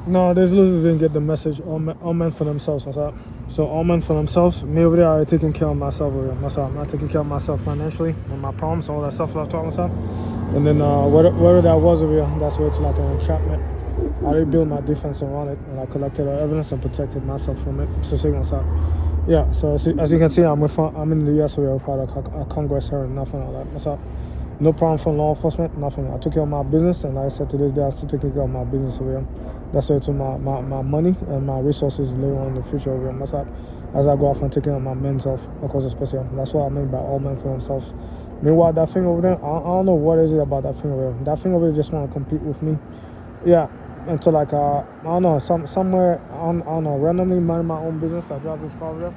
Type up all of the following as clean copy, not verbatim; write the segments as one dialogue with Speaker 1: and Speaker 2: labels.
Speaker 1: No, these losers didn't get the message. All men for themselves. What's up? So all men for themselves. Me over there, I taking care of myself over here. What's up? I'm not taking care of myself financially and my problems, all that stuff that I talking about. And then whatever that was over here, that's where it's like an entrapment. I already built my defense around it, and I collected the evidence and protected myself from it. So see what's up. Yeah. So as you can see, I'm in the U.S. over here without a Congress hearing, nothing like that. What's up? No problem from law enforcement, nothing. I took care of my business, and like I said, to this day, I'm still taking care of my business over here. That's where to my money and my resources later on in the future over here. That's how, as I go off and take care of my men's health, of course, especially. That's what I mean by all men for themselves. Meanwhile, that thing over there, I don't know what is it about that thing over there. That thing over there just want to compete with me. Yeah, until like, I don't know, somewhere, I don't know, randomly minding my own business. I drive this car over there.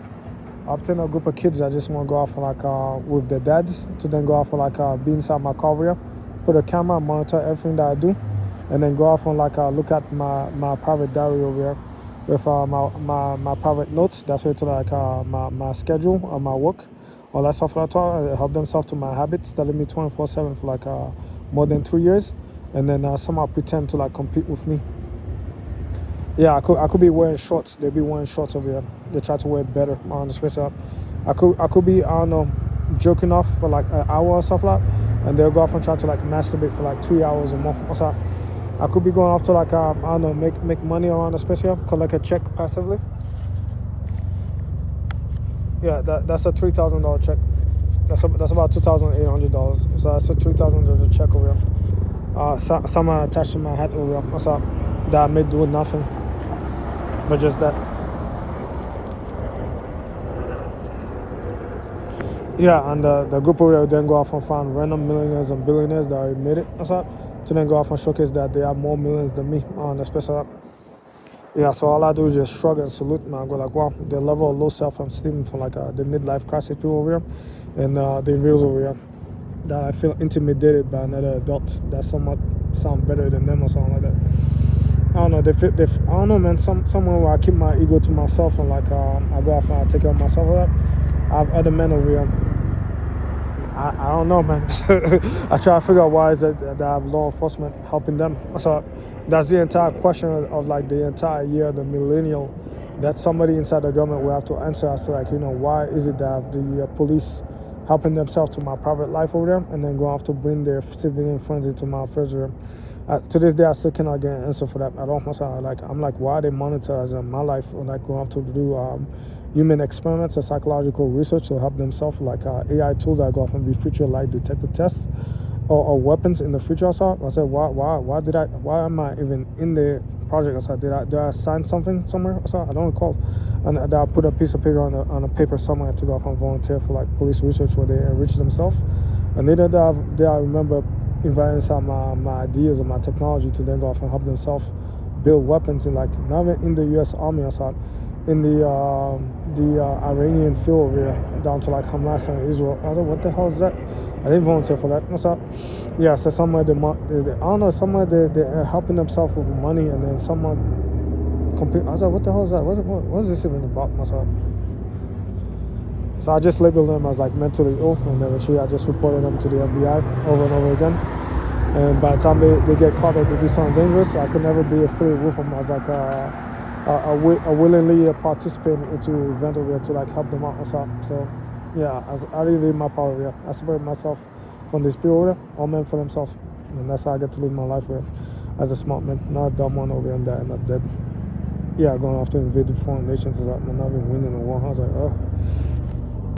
Speaker 1: I obtain a group of kids that just want to go off like with their dads to then go off like be inside my car over here, put a camera, monitor everything that I do, and then go off and like look at my private diary over here with my private notes. That's where to like my schedule or my work, all that stuff like that. Help themselves to my habits, telling me 24/7 for like more than 2 years, and then somehow pretend to like compete with me. Yeah, I could be wearing shorts. They be wearing shorts over here. They try to wear it better on the space up. I could be, I don't know, jerking off for like an hour or stuff like that, and they'll go off and try to like masturbate for like 3 hours or more. What's up? I could be going off to like I don't know, make money around the space here, collect a check passively. Yeah, that's a $3,000 check. That's about $2,800. So that's a $3,000 check over here. Someone attached to my hat over here. What's up? That I made do nothing. But just that. Yeah, and the group over there then go off and find random millionaires and billionaires that already made it. What's up? To then go off and showcase that they have more millions than me on the special. Yeah, so all I do is just shrug and salute, man. I go like, wow, the level of low self-esteem for like the midlife crisis people over here, and the individuals over here that I feel intimidated by another adult that somewhat sound better than them or something like that. I don't know. I don't know, man. Somewhere where I keep my ego to myself and like I go off and I take care of myself. Right? I have other men over here. I don't know, man. I try to figure out why is it that I have law enforcement helping them. So that's the entire question of like the entire year, the millennial, that somebody inside the government will have to answer as to like, why is it that the police helping themselves to my private life over there and then go off to bring their civilian friends into my affairs over there. To this day, I still cannot get an answer for that. I don't I'm like, why are they monitoring my life or like going off to do human experiments or psychological research to help themselves, like AI tools that go off and be future light detector tests or weapons in the future. I said, why am I even in the project? I said, did I sign something somewhere? I said, I don't recall. And I put a piece of paper on a paper somewhere to go off and volunteer for like police research where they enrich themselves. And later I remember inviting some my ideas and my technology to then go off and help themselves build weapons in like not even in the U.S. Army. I said, in the Iranian field over here, down to like Hamas and Israel. I was like, what the hell is that? I didn't volunteer for that. So, yeah, so somewhere I don't know, somewhere they're helping themselves with money, and then someone compete. I was like, what the hell is that? What is this even about myself? So I just labeled them as like mentally ill, and then eventually I just reported them to the FBI over and over again. And by the time they get caught or they do something dangerous, I could never be affiliated with them as like a willingly participating into an event over here to like help them out or something. So yeah, I really live my power over here. I separate myself from these people over there, all men for themselves. And that's how I get to live my life here as a smart man, not a dumb one over here and that, not dead. Yeah, going off to invade the foreign nations, I'm not even winning a war. I was like, oh.